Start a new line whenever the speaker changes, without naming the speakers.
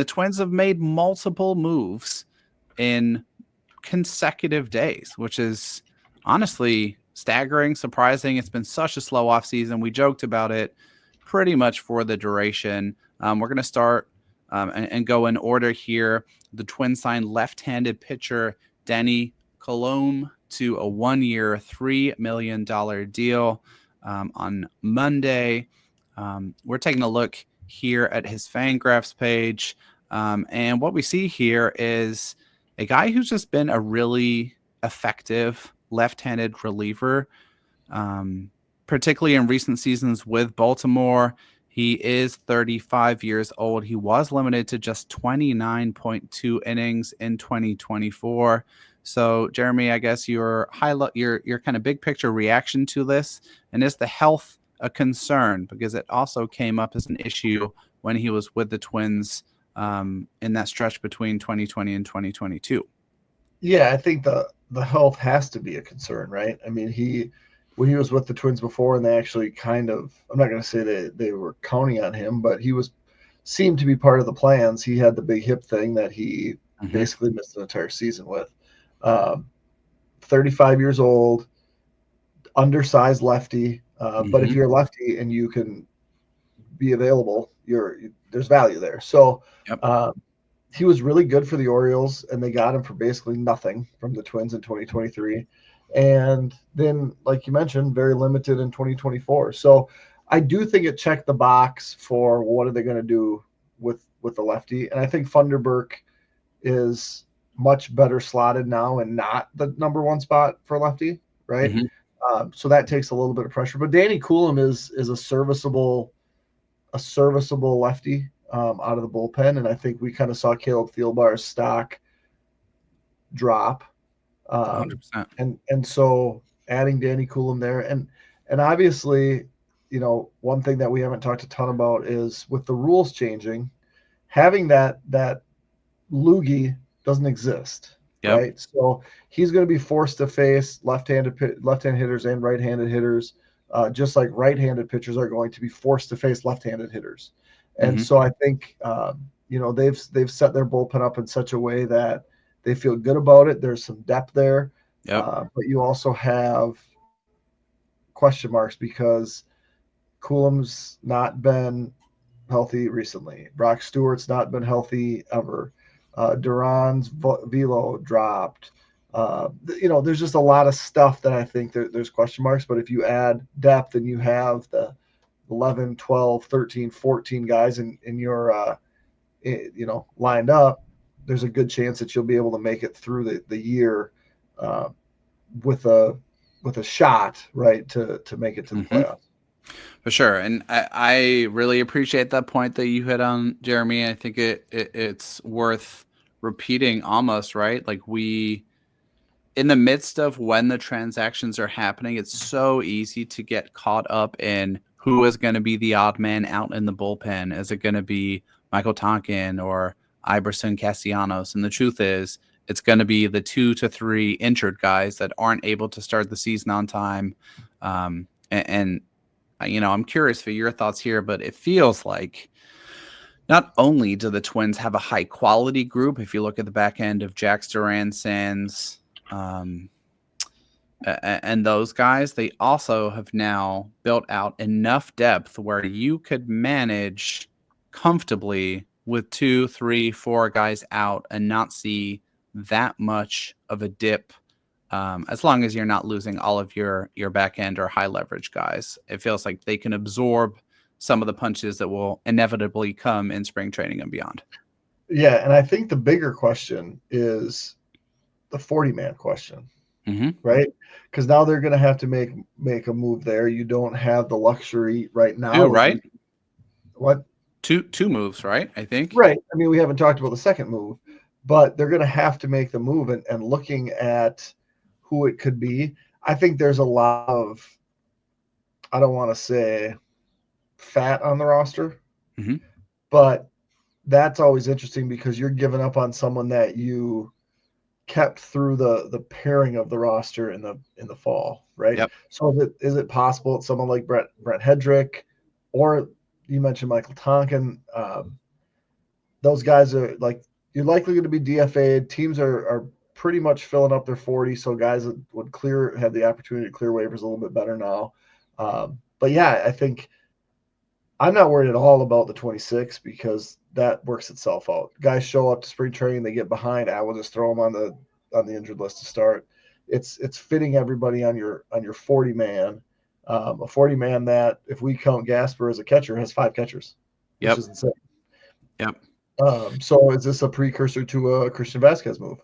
the Twins have made multiple moves in consecutive days, which is honestly staggering, surprising. It's been such a slow offseason. We joked about it pretty much for the duration. We're going to start and go in order here. The Twins signed left-handed pitcher Danny Coulombe to a 1-year, $3 million deal on Monday. We're taking a look here at his Fangraphs page. And what we see here is a guy who's just been a really effective left-handed reliever, particularly in recent seasons with Baltimore. He is 35 years old. He was limited to just 29.2 innings in 2024. So, Jeremy, I guess your kind of big picture reaction to this, and is the health a concern? Because it also came up as an issue when he was with the Twins in that stretch between 2020 and 2022.
Yeah, I think the health has to be a concern, right? I mean, when he was with the Twins before, and they actually kind of, I'm not going to say they were counting on him, but he seemed to be part of the plans. He had the big hip thing that he basically missed an entire season with. 35 years old, undersized lefty, but if you're a lefty and you can be available, there's value there. So he was really good for the Orioles, and they got him for basically nothing from the Twins in 2023. And then, like you mentioned, very limited in 2024. So I do think it checked the box for what are they going to do with the lefty. And I think Funderburk is much better slotted now and not the number one spot for lefty, right? So that takes a little bit of pressure. But Danny Coulombe is a serviceable lefty out of the bullpen, and I think we kind of saw Caleb Thielbar's stock drop.
100%.
And so adding Danny Coulombe there, and obviously, one thing that we haven't talked a ton about is with the rules changing, having that loogie doesn't exist, right? So he's going to be forced to face left-handed hitters and right-handed hitters, just like right-handed pitchers are going to be forced to face left-handed hitters. And so I think they've set their bullpen up in such a way that they feel good about it. There's some depth there, but you also have question marks because Coulombe's not been healthy recently. Brock Stewart's not been healthy ever. Duran's velo dropped. There's just a lot of stuff that I think there's question marks. But if you add depth and you have the 11, 12, 13, 14 guys in your lined up, there's a good chance that you'll be able to make it through the year with a shot, right, to make it to the playoffs.
For sure. And I really appreciate that point that you hit on, Jeremy. I think it's worth repeating almost, right? Like in the midst of when the transactions are happening, it's so easy to get caught up in who is going to be the odd man out in the bullpen. Is it going to be Michael Tonkin or Iverson Castellanos? And the truth is, it's going to be the 2 to 3 injured guys that aren't able to start the season on time. And I'm curious for your thoughts here, but it feels like not only do the Twins have a high quality group, if you look at the back end of Jax Duran, Sands, and those guys, they also have now built out enough depth where you could manage comfortably with 2, 3, 4 guys out and not see that much of a dip, as long as you're not losing all of your back end or high leverage guys. It feels like they can absorb some of the punches that will inevitably come in spring training and beyond.
Yeah, and I think the bigger question is the 40-man question, right? Because now they're going to have to make a move there. You don't have the luxury right now.
2, right?
What?
Two moves, right? I think.
Right. I mean, we haven't talked about the second move, but they're going to have to make the move. And looking at who it could be, I think there's a lot of, I don't want to say fat on the roster, but that's always interesting because you're giving up on someone that you kept through the pairing of the roster in the fall, right? So is it possible that someone like Brent Hedrick, or you mentioned Michael Tonkin, those guys are like, you're likely going to be DFA'd. Teams are pretty much filling up their 40, so guys that would have the opportunity to clear waivers a little bit better now. But yeah, I think I'm not worried at all about the 26 because that works itself out. Guys show up to spring training, they get behind. I will just throw them on the injured list to start. It's fitting everybody on your 40 man, a 40 man that, if we count Gasper as a catcher, has 5 catchers, which
Yep.
is insane.
Yep.
So is this a precursor to a Christian Vasquez move?